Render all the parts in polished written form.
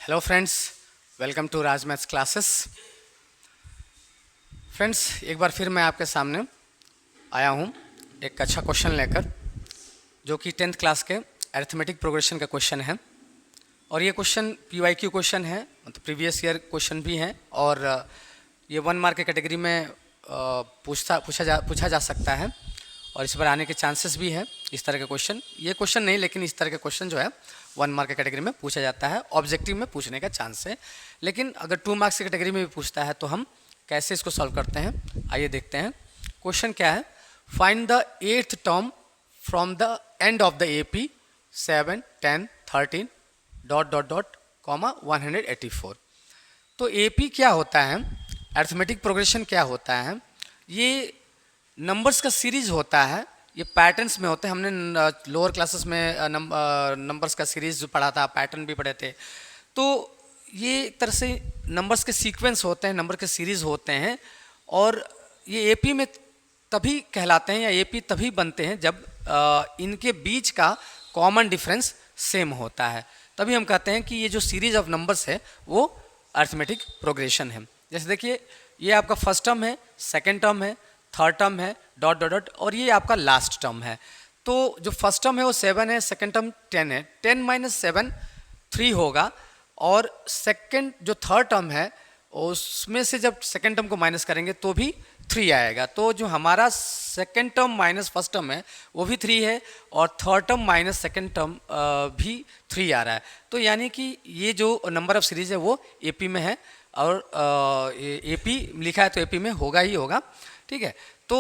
Hello friends, welcome to Raj maths classes. Friends, एक बार फिर मैं आपके सामने आया हूँ एक अच्छा क्वेश्चन लेकर, जो कि 10th क्लास के अरिथमेटिक प्रोग्रेशन का क्वेश्चन है। और ये क्वेश्चन PYQ क्वेश्चन है, मतलब प्रीवियस ईयर क्वेश्चन भी है। और ये 1 मार्क के कैटेगरी में पूछा जा सकता है, और इस पर आने के चांसेस भी हैं। इस तरह के क्वेश्चन, ये क्वेश्चन नहीं लेकिन इस तरह के क्वेश्चन जो है 1 मार्क के कैटेगरी में पूछा जाता है, ऑब्जेक्टिव में पूछने का चांस है। लेकिन अगर 2 मार्क्स की कैटेगरी में भी पूछता है तो हम कैसे इसको सॉल्व करते हैं, आइए देखते हैं। क्वेश्चन क्या है? Find the 8th term from the end of the AP 7, 10, 13 ... 184। तो AP क्या होता है, अरिथमेटिक प्रोग्रेशन क्या होता है? ये नंबर्स का सीरीज होता है, ये पैटर्न्स में होते हैं। हमने लोअर क्लासेस में नंबर्स का सीरीज जो पढ़ा था, पैटर्न भी पढ़े थे। तो ये एक तरह से नंबर्स के सीक्वेंस होते हैं, नंबर के सीरीज होते हैं। और ये AP में तभी कहलाते हैं या AP तभी बनते हैं जब इनके बीच का कॉमन डिफरेंस सेम होता है। तभी हम कहते हैं कि ये जो सीरीज ऑफ नंबर्स है वो अरिथमेटिक प्रोग्रेशन है। जैसे देखिए, ये आपका फर्स्ट टर्म है, सेकेंड टर्म है, थर्ड टर्म है, ... और ये आपका लास्ट टर्म है। तो जो फर्स्ट टर्म है वो 7 है, सेकेंड टर्म 10 है। 10 - 7 3 होगा। और सेकेंड जो थर्ड टर्म है उसमें से जब सेकेंड टर्म को माइनस करेंगे तो भी 3 आएगा। तो जो हमारा second term minus first term है वो भी 3 है, और third term minus second term भी 3 आ रहा है। तो यानी कि ये जो नंबर ऑफ सीरीज है वो AP में है, और AP लिखा है तो AP में होगा ही होगा। ठीक है, तो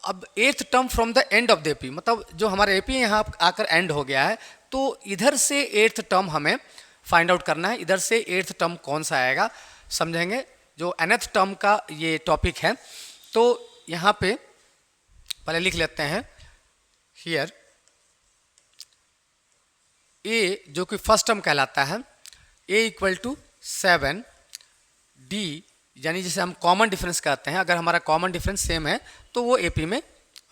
अब 8th term from the end of the AP, मतलब जो हमारा AP यहाँ आकर एंड हो गया है, तो इधर से 8th टर्म हमें फाइंड आउट करना है। इधर से 8th टर्म कौन सा आएगा समझेंगे। जो nth टर्म का ये टॉपिक है, तो यहाँ पे पहले लिख लेते हैं हियर A, जो कि फर्स्ट टर्म कहलाता है, A = 7, D यानी जिसे हम कॉमन डिफरेंस कहते हैं। अगर हमारा कॉमन डिफरेंस सेम है तो वो AP में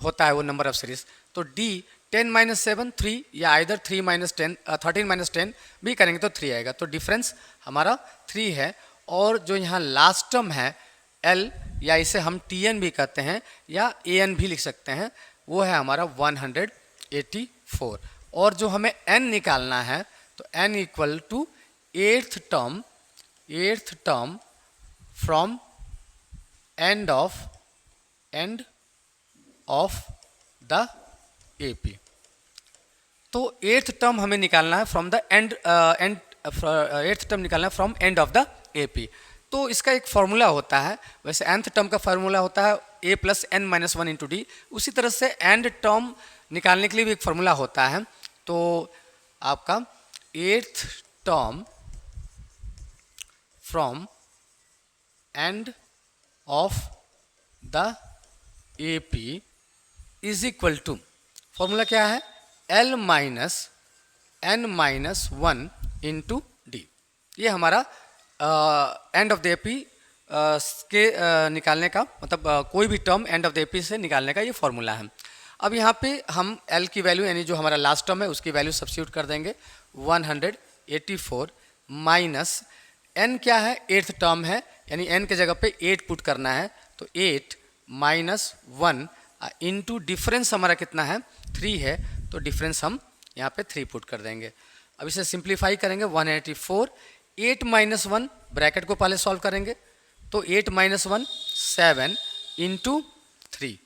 होता है वो नंबर ऑफ सीरीज। तो D 10 - 7 3, या इधर 13 - 10 भी करेंगे तो 3 आएगा। तो डिफरेंस हमारा 3 है। और जो यहाँ लास्ट टर्म है L, या इसे हम TN भी कहते हैं या AN भी लिख सकते हैं, वो है हमारा 184। और जो हमें N निकालना है तो N = 8th term from end of the AP। तो 8th टर्म हमें निकालना है from the end 8th term निकालना है from end of the AP। तो इसका एक फॉर्मूला होता है, वैसे nth टर्म का फॉर्मूला होता है A + n - 1 × D। उसी तरह से एंड टर्म निकालने के लिए भी एक फॉर्मूला होता है। तो आपका 8th term from end of the AP = formula क्या है? L - n - 1 × D। ये हमारा एंड ऑफ द AP के निकालने का, मतलब कोई भी term end of the AP से निकालने का ये फॉर्मूला है। अब यहाँ पे हम L की वैल्यू, यानी जो हमारा लास्ट टर्म है उसकी वैल्यू सब्स्टिट्यूट कर देंगे। 184 माइनस N क्या है? 8th टर्म है, यानी N के जगह पे 8 पुट करना है। तो 8 - 1 इंटू डिफरेंस हमारा कितना है? 3 है। तो डिफरेंस हम यहाँ पे 3 पुट कर देंगे। अब इसे सिंप्लीफाई करेंगे। 184 8 - 1 ब्रैकेट को पहले सॉल्व करेंगे। तो 8 - 1 7 × 3।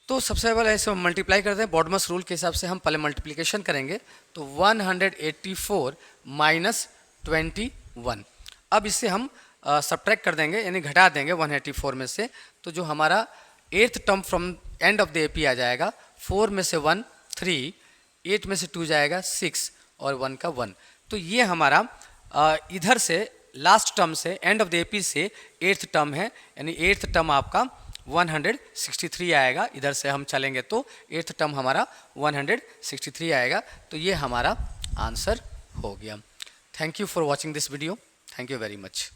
तो सबसे पहले इसे मल्टीप्लाई करते हैं। बॉडमस रूल के हिसाब से हम पहले मल्टीप्लिकेशन करेंगे। तो 184 - 21। अब इसे हम सब्ट्रैक्ट कर देंगे, यानी घटा देंगे 184 में से। तो जो हमारा 8th term from end of the AP आ जाएगा। 4 में से 1 3, 8 में से 2 जाएगा 6, और 1 का 1। तो ये हमारा इधर से लास्ट टर्म से एंड ऑफ द AP से 8th टर्म है, यानी 8th टर्म आपका 163 आएगा। इधर से हम चलेंगे तो 8th टर्म हमारा 163 आएगा। तो ये हमारा आंसर हो गया। Thank you for watching this video. Thank you very much.